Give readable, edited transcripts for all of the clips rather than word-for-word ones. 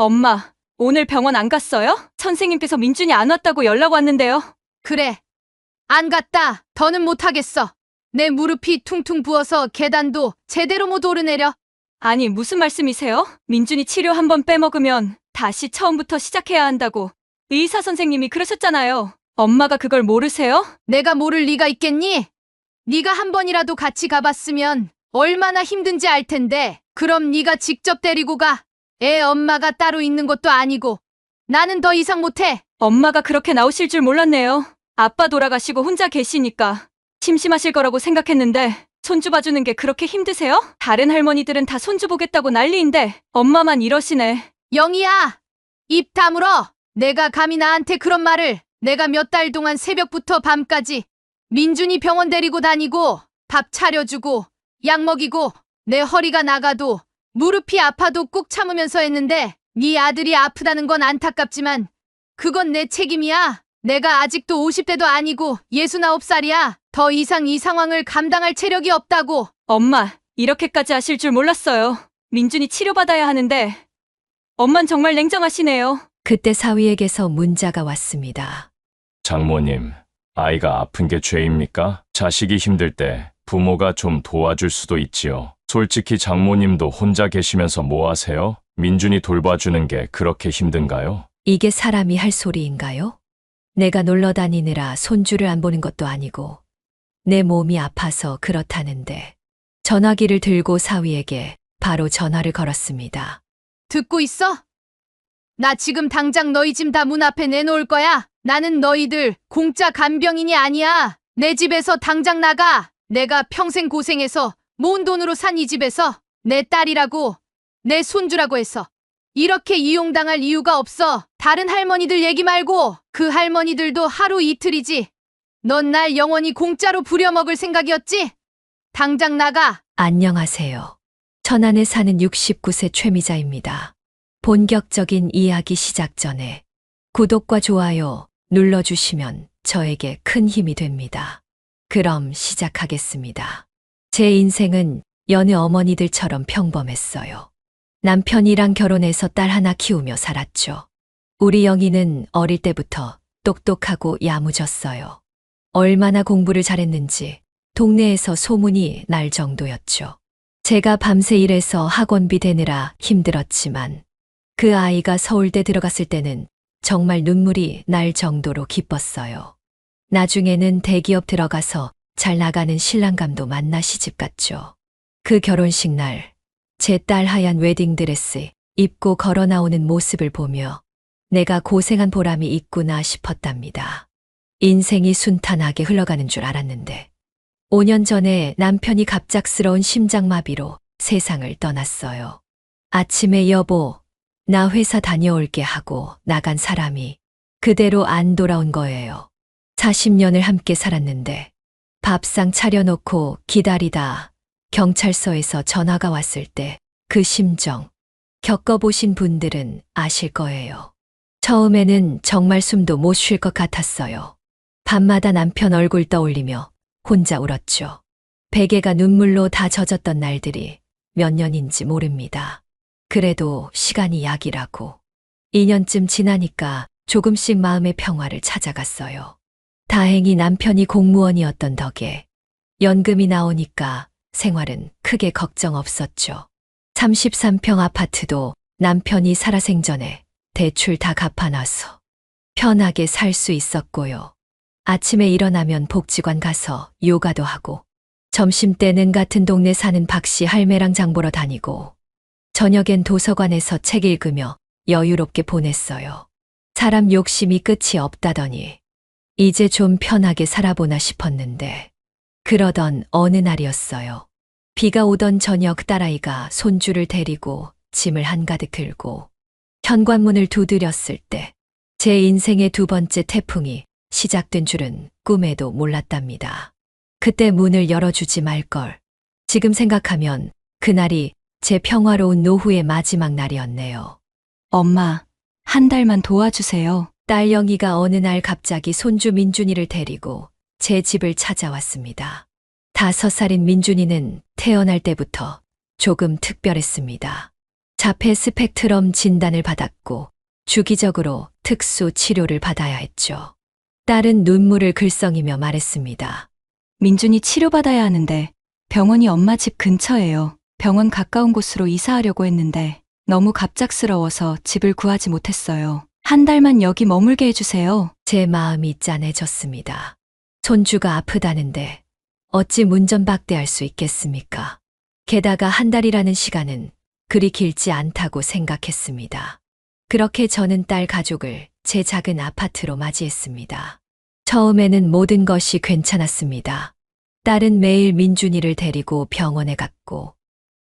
엄마, 오늘 병원 안 갔어요? 선생님께서 민준이 안 왔다고 연락 왔는데요. 그래. 안 갔다. 더는 못하겠어. 내 무릎이 퉁퉁 부어서 계단도 제대로 못 오르내려. 아니, 무슨 말씀이세요? 민준이 치료 한 번 빼먹으면 다시 처음부터 시작해야 한다고 의사 선생님이 그러셨잖아요. 엄마가 그걸 모르세요? 내가 모를 리가 있겠니? 네가 한 번이라도 같이 가봤으면 얼마나 힘든지 알 텐데. 그럼 네가 직접 데리고 가. 애 엄마가 따로 있는 것도 아니고. 나는 더 이상 못해. 엄마가 그렇게 나오실 줄 몰랐네요. 아빠 돌아가시고 혼자 계시니까 심심하실 거라고 생각했는데 손주 봐주는 게 그렇게 힘드세요? 다른 할머니들은 다 손주 보겠다고 난리인데 엄마만 이러시네. 영희야, 입 다물어. 내가 감히 나한테 그런 말을. 내가 몇 달 동안 새벽부터 밤까지 민준이 병원 데리고 다니고 밥 차려주고 약 먹이고 내 허리가 나가도 무릎이 아파도 꾹 참으면서 했는데 네 아들이 아프다는 건 안타깝지만 그건 내 책임이야. 내가 아직도 50대도 아니고 69살이야. 더 이상 이 상황을 감당할 체력이 없다고. 엄마, 이렇게까지 하실 줄 몰랐어요. 민준이 치료받아야 하는데 엄만 정말 냉정하시네요. 그때 사위에게서 문자가 왔습니다. 장모님, 아이가 아픈 게 죄입니까? 자식이 힘들 때 부모가 좀 도와줄 수도 있지요. 솔직히 장모님도 혼자 계시면서 뭐 하세요? 민준이 돌봐주는 게 그렇게 힘든가요? 이게 사람이 할 소리인가요? 내가 놀러 다니느라 손주를 안 보는 것도 아니고 내 몸이 아파서 그렇다는데. 전화기를 들고 사위에게 바로 전화를 걸었습니다. 듣고 있어? 나 지금 당장 너희 집 다 문 앞에 내놓을 거야. 나는 너희들 공짜 간병인이 아니야. 내 집에서 당장 나가. 내가 평생 고생해서 모은 돈으로 산 이 집에서 내 딸이라고, 내 손주라고 해서 이렇게 이용당할 이유가 없어. 다른 할머니들 얘기 말고. 그 할머니들도 하루 이틀이지. 넌 날 영원히 공짜로 부려먹을 생각이었지? 당장 나가. 안녕하세요. 천안에 사는 69세 최미자입니다. 본격적인 이야기 시작 전에 구독과 좋아요 눌러주시면 저에게 큰 힘이 됩니다. 그럼 시작하겠습니다. 제 인생은 여느 어머니들처럼 평범했어요. 남편이랑 결혼해서 딸 하나 키우며 살았죠. 우리 영희는 어릴 때부터 똑똑하고 야무졌어요. 얼마나 공부를 잘했는지 동네에서 소문이 날 정도였죠. 제가 밤새 일해서 학원비 대느라 힘들었지만 그 아이가 서울대 들어갔을 때는 정말 눈물이 날 정도로 기뻤어요. 나중에는 대기업 들어가서 잘 나가는 신랑감도 만나 시집갔죠. 그 결혼식 날, 제 딸 하얀 웨딩드레스 입고 걸어 나오는 모습을 보며 내가 고생한 보람이 있구나 싶었답니다. 인생이 순탄하게 흘러가는 줄 알았는데 5년 전에 남편이 갑작스러운 심장마비로 세상을 떠났어요. 아침에 여보, 나 회사 다녀올게 하고 나간 사람이 그대로 안 돌아온 거예요. 40년을 함께 살았는데 밥상 차려놓고 기다리다 경찰서에서 전화가 왔을 때 그 심정 겪어보신 분들은 아실 거예요. 처음에는 정말 숨도 못 쉴 것 같았어요. 밤마다 남편 얼굴 떠올리며 혼자 울었죠. 베개가 눈물로 다 젖었던 날들이 몇 년인지 모릅니다. 그래도 시간이 약이라고. 2년쯤 지나니까 조금씩 마음의 평화를 찾아갔어요. 다행히 남편이 공무원이었던 덕에 연금이 나오니까 생활은 크게 걱정 없었죠. 33평 아파트도 남편이 살아생전에 대출 다 갚아놔서 편하게 살 수 있었고요. 아침에 일어나면 복지관 가서 요가도 하고 점심때는 같은 동네 사는 박씨 할매랑 장 보러 다니고 저녁엔 도서관에서 책 읽으며 여유롭게 보냈어요. 사람 욕심이 끝이 없다더니 이제 좀 편하게 살아보나 싶었는데 그러던 어느 날이었어요. 비가 오던 저녁 딸아이가 손주를 데리고 짐을 한가득 들고 현관문을 두드렸을 때 제 인생의 두 번째 태풍이 시작된 줄은 꿈에도 몰랐답니다. 그때 문을 열어주지 말걸. 지금 생각하면 그날이 제 평화로운 노후의 마지막 날이었네요. 엄마, 한 달만 도와주세요. 딸 영희가 어느 날 갑자기 손주 민준이를 데리고 제 집을 찾아왔습니다. 5살인 민준이는 태어날 때부터 조금 특별했습니다. 자폐 스펙트럼 진단을 받았고 주기적으로 특수 치료를 받아야 했죠. 딸은 눈물을 글썽이며 말했습니다. 민준이 치료받아야 하는데 병원이 엄마 집 근처예요. 병원 가까운 곳으로 이사하려고 했는데 너무 갑작스러워서 집을 구하지 못했어요. 한 달만 여기 머물게 해주세요. 제 마음이 짠해졌습니다. 손주가 아프다는데 어찌 문전박대할 수 있겠습니까? 게다가 한 달이라는 시간은 그리 길지 않다고 생각했습니다. 그렇게 저는 딸 가족을 제 작은 아파트로 맞이했습니다. 처음에는 모든 것이 괜찮았습니다. 딸은 매일 민준이를 데리고 병원에 갔고,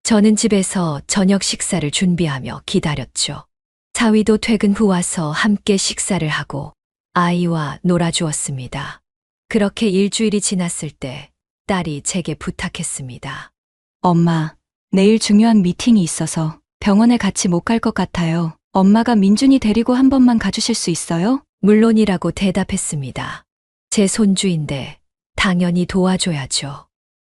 저는 집에서 저녁 식사를 준비하며 기다렸죠. 사위도 퇴근 후 와서 함께 식사를 하고 아이와 놀아주었습니다. 그렇게 일주일이 지났을 때 딸이 제게 부탁했습니다. 엄마, 내일 중요한 미팅이 있어서 병원에 같이 못 갈 것 같아요. 엄마가 민준이 데리고 한 번만 가주실 수 있어요? 물론이라고 대답했습니다. 제 손주인데 당연히 도와줘야죠.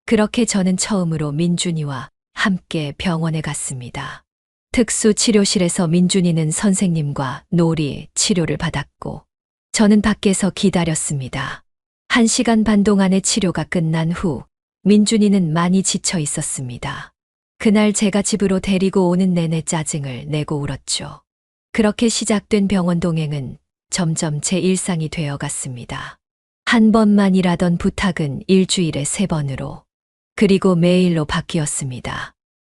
그렇게 저는 처음으로 민준이와 함께 병원에 갔습니다. 특수 치료실에서 민준이는 선생님과 놀이 치료를 받았고 저는 밖에서 기다렸습니다. 1시간 반 동안의 치료가 끝난 후 민준이는 많이 지쳐 있었습니다. 그날 제가 집으로 데리고 오는 내내 짜증을 내고 울었죠. 그렇게 시작된 병원 동행은 점점 제 일상이 되어 갔습니다. 한 번만이라던 부탁은 일주일에 3번으로, 그리고 매일로 바뀌었습니다.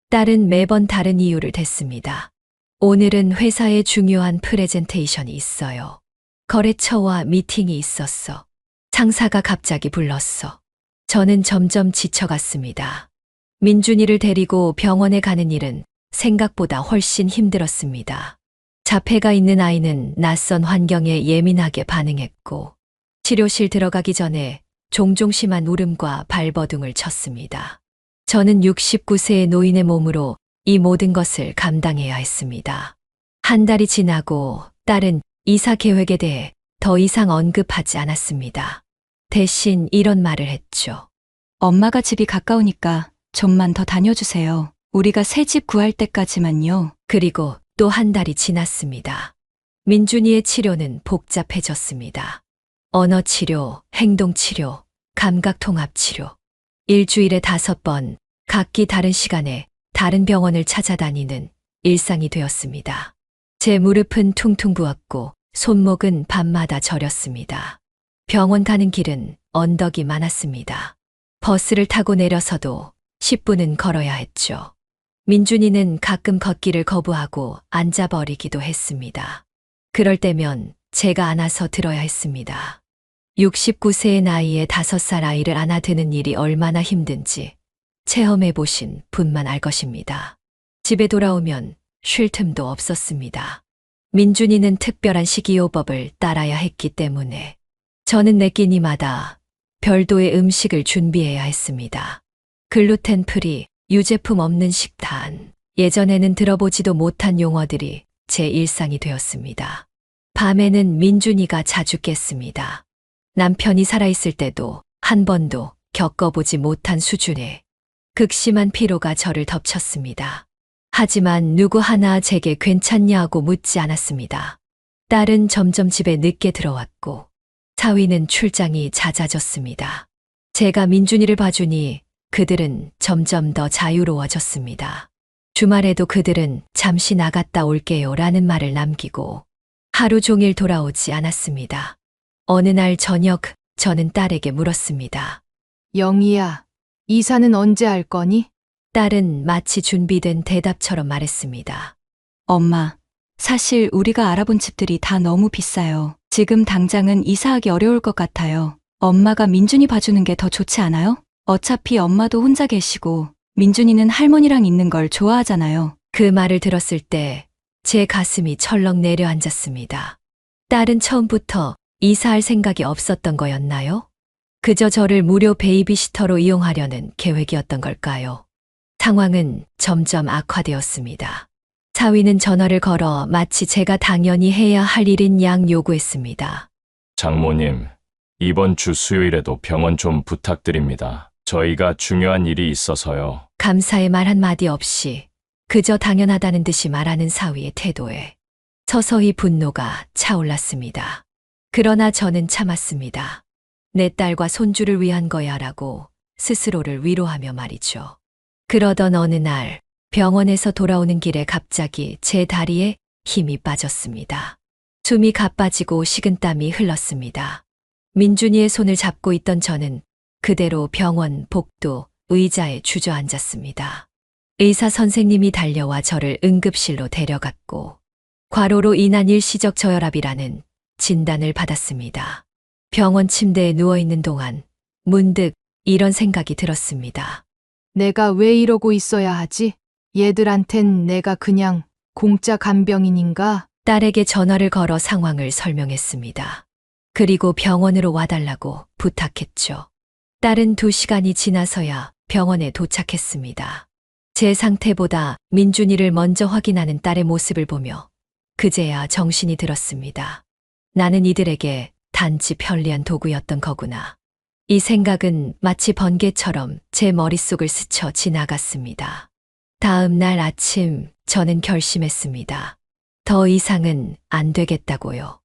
딸은 매번 다른 이유를 댔습니다. 오늘은 회사에 중요한 프레젠테이션이 있어요. 거래처와 미팅이 있었어. 상사가 갑자기 불렀어. 저는 점점 지쳐갔습니다. 민준이를 데리고 병원에 가는 일은 생각보다 훨씬 힘들었습니다. 자폐가 있는 아이는 낯선 환경에 예민하게 반응했고, 치료실 들어가기 전에 종종 심한 울음과 발버둥을 쳤습니다. 저는 69세의 노인의 몸으로 이 모든 것을 감당해야 했습니다. 한 달이 지나고 딸은 이사 계획에 대해 더 이상 언급하지 않았습니다. 대신 이런 말을 했죠. 엄마가 집이 가까우니까 좀만 더 다녀주세요. 우리가 새 집 구할 때까지만요. 그리고 또 한 달이 지났습니다. 민준이의 치료는 복잡해졌습니다. 언어치료, 행동치료, 감각통합치료. 일주일에 5번, 각기 다른 시간에 다른 병원을 찾아다니는 일상이 되었습니다. 제 무릎은 퉁퉁 부었고 손목은 밤마다 저렸습니다. 병원 가는 길은 언덕이 많았습니다. 버스를 타고 내려서도 10분은 걸어야 했죠. 민준이는 가끔 걷기를 거부하고 앉아버리기도 했습니다. 그럴 때면 제가 안아서 들어야 했습니다. 69세의 나이에 5살 아이를 안아드는 일이 얼마나 힘든지 체험해보신 분만 알 것입니다. 집에 돌아오면 쉴 틈도 없었습니다. 민준이는 특별한 식이요법을 따라야 했기 때문에 저는 매 끼니마다 별도의 음식을 준비해야 했습니다. 글루텐 프리, 유제품 없는 식단. 예전에는 들어보지도 못한 용어들이 제 일상이 되었습니다. 밤에는 민준이가 자주 깼습니다. 남편이 살아있을 때도 한 번도 겪어보지 못한 수준의 극심한 피로가 저를 덮쳤습니다. 하지만 누구 하나 제게 괜찮냐고 묻지 않았습니다. 딸은 점점 집에 늦게 들어왔고 사위는 출장이 잦아졌습니다. 제가 민준이를 봐주니 그들은 점점 더 자유로워졌습니다. 주말에도 그들은 잠시 나갔다 올게요 라는 말을 남기고 하루 종일 돌아오지 않았습니다. 어느 날 저녁 저는 딸에게 물었습니다. 영희야, 이사는 언제 할 거니? 딸은 마치 준비된 대답처럼 말했습니다. 엄마, 사실 우리가 알아본 집들이 다 너무 비싸요. 지금 당장은 이사하기 어려울 것 같아요. 엄마가 민준이 봐주는 게 더 좋지 않아요? 어차피 엄마도 혼자 계시고 민준이는 할머니랑 있는 걸 좋아하잖아요. 그 말을 들었을 때 제 가슴이 철렁 내려앉았습니다. 딸은 처음부터 이사할 생각이 없었던 거였나요? 그저 저를 무료 베이비시터로 이용하려는 계획이었던 걸까요? 상황은 점점 악화되었습니다. 사위는 전화를 걸어 마치 제가 당연히 해야 할 일인 양 요구했습니다. 장모님, 이번 주 수요일에도 병원 좀 부탁드립니다. 저희가 중요한 일이 있어서요. 감사의 말 한마디 없이 그저 당연하다는 듯이 말하는 사위의 태도에 서서히 분노가 차올랐습니다. 그러나 저는 참았습니다. 내 딸과 손주를 위한 거야라고 스스로를 위로하며 말이죠. 그러던 어느 날 병원에서 돌아오는 길에 갑자기 제 다리에 힘이 빠졌습니다. 숨이 가빠지고 식은땀이 흘렀습니다. 민준이의 손을 잡고 있던 저는 그대로 병원 복도 의자에 주저앉았습니다. 의사 선생님이 달려와 저를 응급실로 데려갔고 과로로 인한 일시적 저혈압이라는 진단을 받았습니다. 병원 침대에 누워있는 동안 문득 이런 생각이 들었습니다. 내가 왜 이러고 있어야 하지? 얘들한텐 내가 그냥 공짜 간병인인가? 딸에게 전화를 걸어 상황을 설명했습니다. 그리고 병원으로 와달라고 부탁했죠. 딸은 2시간이 지나서야 병원에 도착했습니다. 제 상태보다 민준이를 먼저 확인하는 딸의 모습을 보며 그제야 정신이 들었습니다. 나는 이들에게 단지 편리한 도구였던 거구나. 이 생각은 마치 번개처럼 제 머릿속을 스쳐 지나갔습니다. 다음 날 아침 저는 결심했습니다. 더 이상은 안 되겠다고요.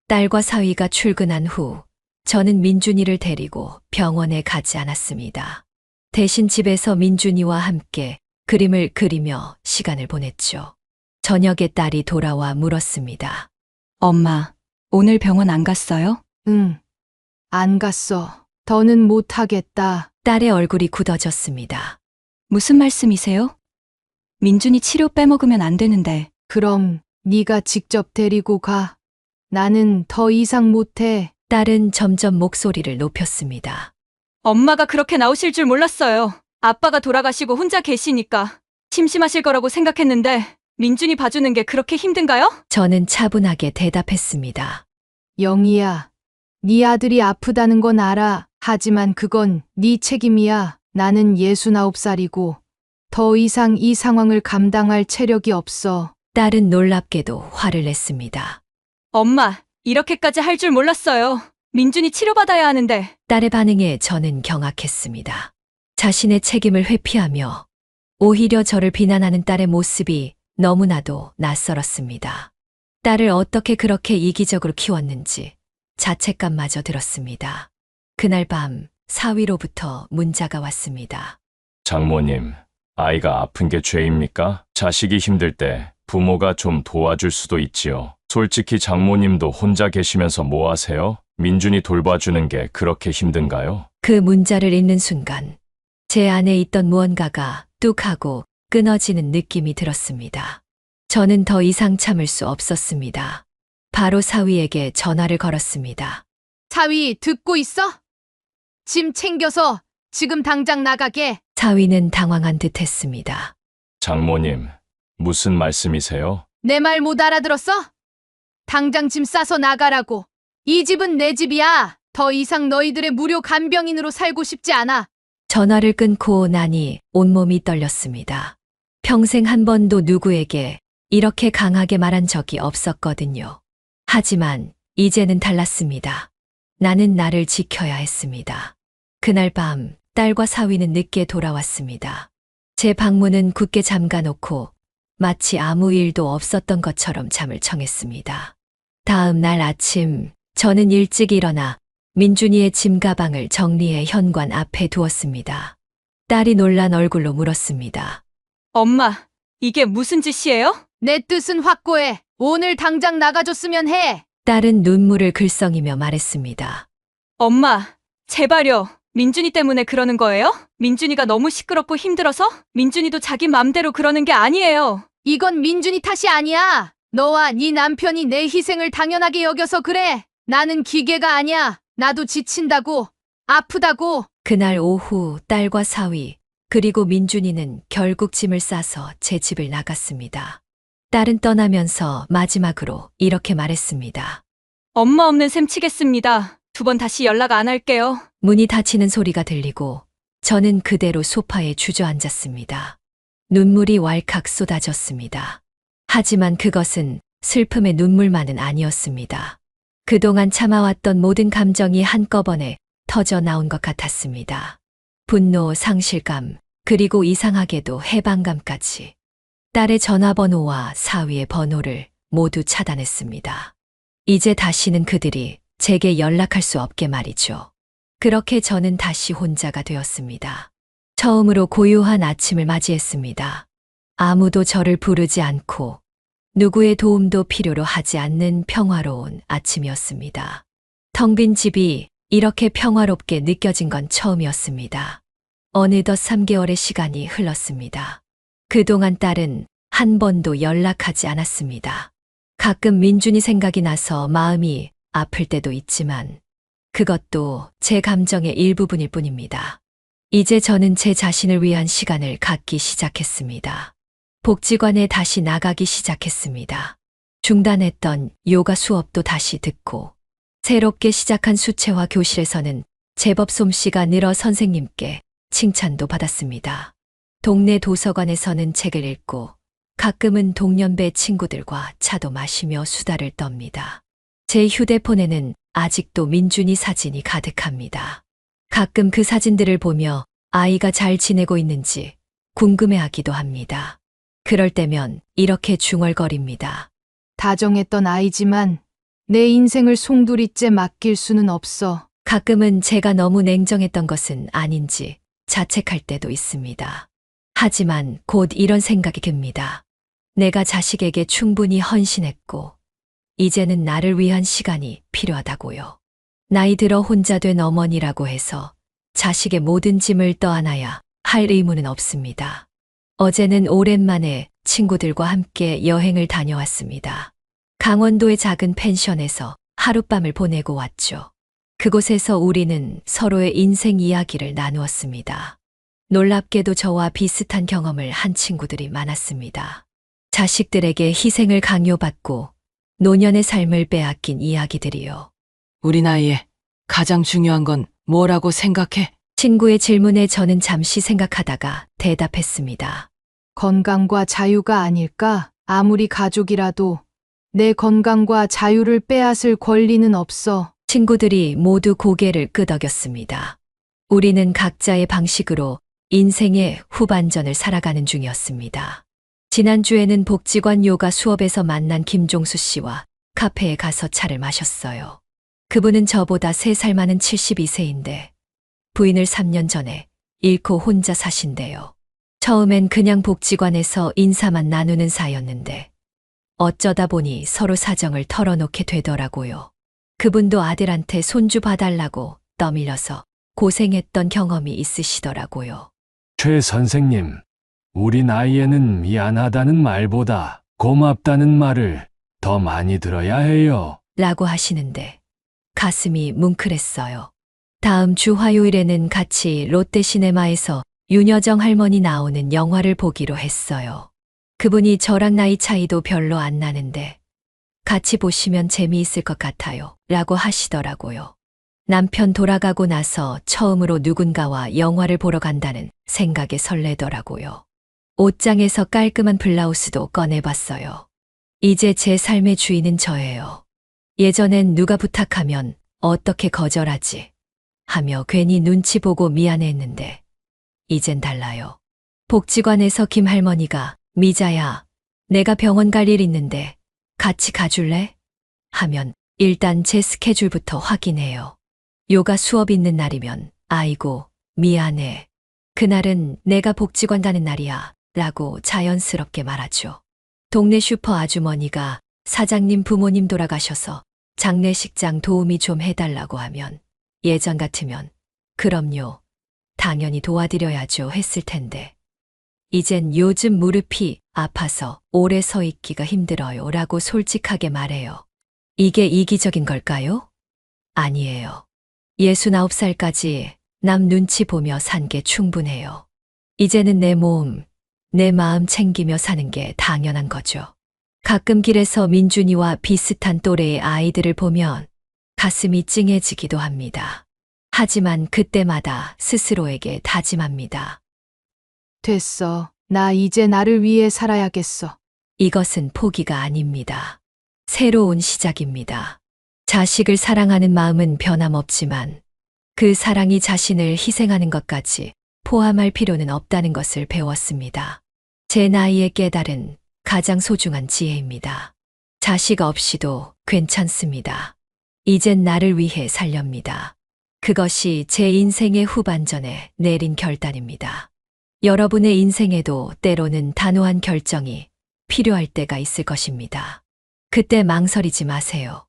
딸과 사위가 출근한 후 저는 민준이를 데리고 병원에 가지 않았습니다. 대신 집에서 민준이와 함께 그림을 그리며 시간을 보냈죠. 저녁에 딸이 돌아와 물었습니다. 엄마, 오늘 병원 안 갔어요? 응. 안 갔어. 더는 못하겠다. 딸의 얼굴이 굳어졌습니다. 무슨 말씀이세요? 민준이 치료 빼먹으면 안 되는데. 그럼 네가 직접 데리고 가. 나는 더 이상 못해. 딸은 점점 목소리를 높였습니다. 엄마가 그렇게 나오실 줄 몰랐어요. 아빠가 돌아가시고 혼자 계시니까 심심하실 거라고 생각했는데 민준이 봐주는 게 그렇게 힘든가요? 저는 차분하게 대답했습니다. 영희야, 네 아들이 아프다는 건 알아. 하지만 그건 네 책임이야. 나는 69살이고 더 이상 이 상황을 감당할 체력이 없어. 딸은 놀랍게도 화를 냈습니다. 엄마, 이렇게까지 할 줄 몰랐어요. 민준이 치료받아야 하는데. 딸의 반응에 저는 경악했습니다. 자신의 책임을 회피하며 오히려 저를 비난하는 딸의 모습이 너무나도 낯설었습니다. 딸을 어떻게 그렇게 이기적으로 키웠는지 자책감마저 들었습니다. 그날 밤 사위로부터 문자가 왔습니다. 장모님, 아이가 아픈 게 죄입니까? 자식이 힘들 때 부모가 좀 도와줄 수도 있지요. 솔직히 장모님도 혼자 계시면서 뭐 하세요? 민준이 돌봐주는 게 그렇게 힘든가요? 그 문자를 읽는 순간 제 안에 있던 무언가가 뚝 하고 끊어지는 느낌이 들었습니다. 저는 더 이상 참을 수 없었습니다. 바로 사위에게 전화를 걸었습니다. 사위, 듣고 있어? 짐 챙겨서 지금 당장 나가게. 사위는 당황한 듯 했습니다. 장모님, 무슨 말씀이세요? 내 말 못 알아들었어? 당장 짐 싸서 나가라고. 이 집은 내 집이야. 더 이상 너희들의 무료 간병인으로 살고 싶지 않아. 전화를 끊고 나니 온몸이 떨렸습니다. 평생 한 번도 누구에게 이렇게 강하게 말한 적이 없었거든요. 하지만 이제는 달랐습니다. 나는 나를 지켜야 했습니다. 그날 밤 딸과 사위는 늦게 돌아왔습니다. 제 방문은 굳게 잠가놓고 마치 아무 일도 없었던 것처럼 잠을 청했습니다. 다음 날 아침 저는 일찍 일어나 민준이의 짐 가방을 정리해 현관 앞에 두었습니다. 딸이 놀란 얼굴로 물었습니다. 엄마, 이게 무슨 짓이에요? 내 뜻은 확고해. 오늘 당장 나가줬으면 해. 딸은 눈물을 글썽이며 말했습니다. 엄마, 제발요. 민준이 때문에 그러는 거예요? 민준이가 너무 시끄럽고 힘들어서? 민준이도 자기 맘대로 그러는 게 아니에요. 이건 민준이 탓이 아니야. 너와 네 남편이 내 희생을 당연하게 여겨서 그래. 나는 기계가 아니야. 나도 지친다고. 아프다고. 그날 오후 딸과 사위 그리고 민준이는 결국 짐을 싸서 제 집을 나갔습니다. 딸은 떠나면서 마지막으로 이렇게 말했습니다. 엄마 없는 셈 치겠습니다. 2번 다시 연락 안 할게요. 문이 닫히는 소리가 들리고 저는 그대로 소파에 주저앉았습니다. 눈물이 왈칵 쏟아졌습니다. 하지만 그것은 슬픔의 눈물만은 아니었습니다. 그동안 참아왔던 모든 감정이 한꺼번에 터져 나온 것 같았습니다. 분노, 상실감, 그리고 이상하게도 해방감까지. 딸의 전화번호와 사위의 번호를 모두 차단했습니다. 이제 다시는 그들이 제게 연락할 수 없게 말이죠. 그렇게 저는 다시 혼자가 되었습니다. 처음으로 고요한 아침을 맞이했습니다. 아무도 저를 부르지 않고 누구의 도움도 필요로 하지 않는 평화로운 아침이었습니다. 텅 빈 집이 이렇게 평화롭게 느껴진 건 처음이었습니다. 어느덧 3개월의 시간이 흘렀습니다. 그동안 딸은 한 번도 연락하지 않았습니다. 가끔 민준이 생각이 나서 마음이 아플 때도 있지만 그것도 제 감정의 일부분일 뿐입니다. 이제 저는 제 자신을 위한 시간을 갖기 시작했습니다. 복지관에 다시 나가기 시작했습니다. 중단했던 요가 수업도 다시 듣고 새롭게 시작한 수채화 교실에서는 제법 솜씨가 늘어 선생님께 칭찬도 받았습니다. 동네 도서관에서는 책을 읽고 가끔은 동년배 친구들과 차도 마시며 수다를 떱니다. 제 휴대폰에는 아직도 민준이 사진이 가득합니다. 가끔 그 사진들을 보며 아이가 잘 지내고 있는지 궁금해하기도 합니다. 그럴 때면 이렇게 중얼거립니다. 다정했던 아이지만 내 인생을 송두리째 맡길 수는 없어. 가끔은 제가 너무 냉정했던 것은 아닌지 자책할 때도 있습니다. 하지만 곧 이런 생각이 듭니다. 내가 자식에게 충분히 헌신했고 이제는 나를 위한 시간이 필요하다고요. 나이 들어 혼자 된 어머니라고 해서 자식의 모든 짐을 떠안아야 할 의무는 없습니다. 어제는 오랜만에 친구들과 함께 여행을 다녀왔습니다. 강원도의 작은 펜션에서 하룻밤을 보내고 왔죠. 그곳에서 우리는 서로의 인생 이야기를 나누었습니다. 놀랍게도 저와 비슷한 경험을 한 친구들이 많았습니다. 자식들에게 희생을 강요받고 노년의 삶을 빼앗긴 이야기들이요. 우리 나이에 가장 중요한 건 뭐라고 생각해? 친구의 질문에 저는 잠시 생각하다가 대답했습니다. 건강과 자유가 아닐까? 아무리 가족이라도 내 건강과 자유를 빼앗을 권리는 없어. 친구들이 모두 고개를 끄덕였습니다. 우리는 각자의 방식으로 인생의 후반전을 살아가는 중이었습니다. 지난주에는 복지관 요가 수업에서 만난 김종수 씨와 카페에 가서 차를 마셨어요. 그분은 저보다 3살 많은 72세인데 부인을 3년 전에 잃고 혼자 사신대요. 처음엔 그냥 복지관에서 인사만 나누는 사이였는데 어쩌다 보니 서로 사정을 털어놓게 되더라고요. 그분도 아들한테 손주 봐달라고 떠밀려서 고생했던 경험이 있으시더라고요. 최 선생님, 우리 나이에는 미안하다는 말보다 고맙다는 말을 더 많이 들어야 해요. 라고 하시는데 가슴이 뭉클했어요. 다음 주 화요일에는 같이 롯데시네마에서 윤여정 할머니 나오는 영화를 보기로 했어요. 그분이 저랑 나이 차이도 별로 안 나는데 같이 보시면 재미있을 것 같아요. 라고 하시더라고요. 남편 돌아가고 나서 처음으로 누군가와 영화를 보러 간다는 생각에 설레더라고요. 옷장에서 깔끔한 블라우스도 꺼내봤어요. 이제 제 삶의 주인은 저예요. 예전엔 누가 부탁하면 어떻게 거절하지 하며 괜히 눈치 보고 미안해했는데 이젠 달라요. 복지관에서 김 할머니가 미자야, 내가 병원 갈 일 있는데 같이 가줄래? 하면 일단 제 스케줄부터 확인해요. 요가 수업 있는 날이면 아이고 미안해. 그날은 내가 복지관 가는 날이야 라고 자연스럽게 말하죠. 동네 슈퍼 아주머니가 사장님 부모님 돌아가셔서 장례식장 도우미 좀 해달라고 하면 예전 같으면 그럼요. 당연히 도와드려야죠 했을 텐데 이젠 요즘 무릎이 아파서 오래 서 있기가 힘들어요 라고 솔직하게 말해요. 이게 이기적인 걸까요? 아니에요. 69살까지 남 눈치 보며 산 게 충분해요. 이제는 내 몸, 내 마음 챙기며 사는 게 당연한 거죠. 가끔 길에서 민준이와 비슷한 또래의 아이들을 보면 가슴이 찡해지기도 합니다. 하지만 그때마다 스스로에게 다짐합니다. 됐어. 나 이제 나를 위해 살아야겠어. 이것은 포기가 아닙니다. 새로운 시작입니다. 자식을 사랑하는 마음은 변함없지만 그 사랑이 자신을 희생하는 것까지 포함할 필요는 없다는 것을 배웠습니다. 제 나이에 깨달은 가장 소중한 지혜입니다. 자식 없이도 괜찮습니다. 이젠 나를 위해 살렵니다. 그것이 제 인생의 후반전에 내린 결단입니다. 여러분의 인생에도 때로는 단호한 결정이 필요할 때가 있을 것입니다. 그때 망설이지 마세요.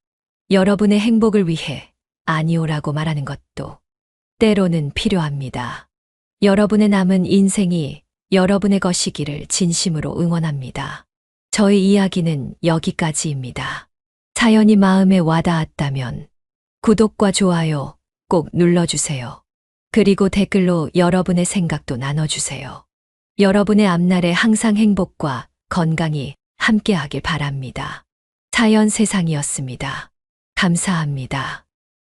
여러분의 행복을 위해 아니오라고 말하는 것도 때로는 필요합니다. 여러분의 남은 인생이 여러분의 것이기를 진심으로 응원합니다. 저의 이야기는 여기까지입니다. 사연이 마음에 와닿았다면 구독과 좋아요 꼭 눌러주세요. 그리고 댓글로 여러분의 생각도 나눠주세요. 여러분의 앞날에 항상 행복과 건강이 함께하길 바랍니다. 사연 세상이었습니다. 감사합니다.